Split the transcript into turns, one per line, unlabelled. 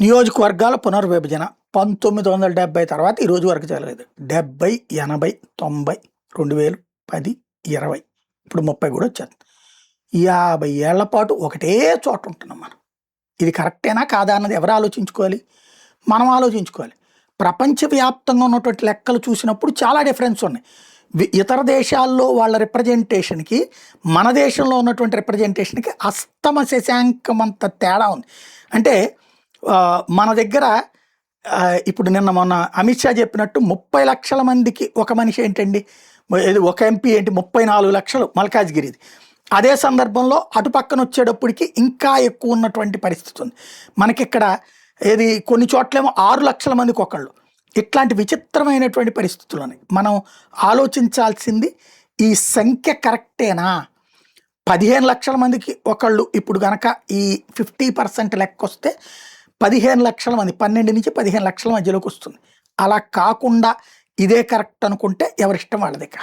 నియోజకవర్గాల పునర్విభజన 1970 తర్వాత ఈ రోజు వరకు జరగలేదు. 70, 80, 90, 2000, 10, 20 ఇప్పుడు 30 కూడా వచ్చేస్తుంది. 50 ఏళ్ల పాటు ఒకటే చోట ఉంటున్నాం మనం. ఇది కరెక్టేనా కాదా అన్నది ఎవరు ఆలోచించుకోవాలి? మనం ఆలోచించుకోవాలి. ప్రపంచవ్యాప్తంగా ఉన్నటువంటి లెక్కలు చూసినప్పుడు చాలా డిఫరెన్స్ ఉన్నాయి. ఇతర దేశాల్లో వాళ్ళ రిప్రజెంటేషన్కి మన దేశంలో ఉన్నటువంటి రిప్రజెంటేషన్కి అస్తమ శశాంకమంత తేడా ఉంది. అంటే మన దగ్గర ఇప్పుడు నిన్న మొన్న అమిత్ షా చెప్పినట్టు 30 లక్షల మందికి ఒక మనిషి ఏంటండి, ఒక ఎంపీ ఏంటి, 34 లక్షలు మల్కాజ్గిరిది. అదే సందర్భంలో అటు పక్కన వచ్చేటప్పటికి ఇంకా ఎక్కువ ఉన్నటువంటి పరిస్థితి ఉంది. మనకిక్కడ ఏది కొన్ని చోట్లేమో 6 లక్షల మందికి ఒకళ్ళు. ఇట్లాంటి విచిత్రమైనటువంటి పరిస్థితులని మనం ఆలోచించాల్సింది, ఈ సంఖ్య కరెక్టేనా? 15 లక్షల మందికి ఒకళ్ళు ఇప్పుడు కనుక ఈ 50% లెక్క వస్తే 15 లక్షల మంది, 12 నుంచి 15 లక్షల మధ్యలోకి వస్తుంది. అలా కాకుండా ఇదే కరెక్ట్ అనుకుంటే ఎవరిష్టం వాళ్ళదిక.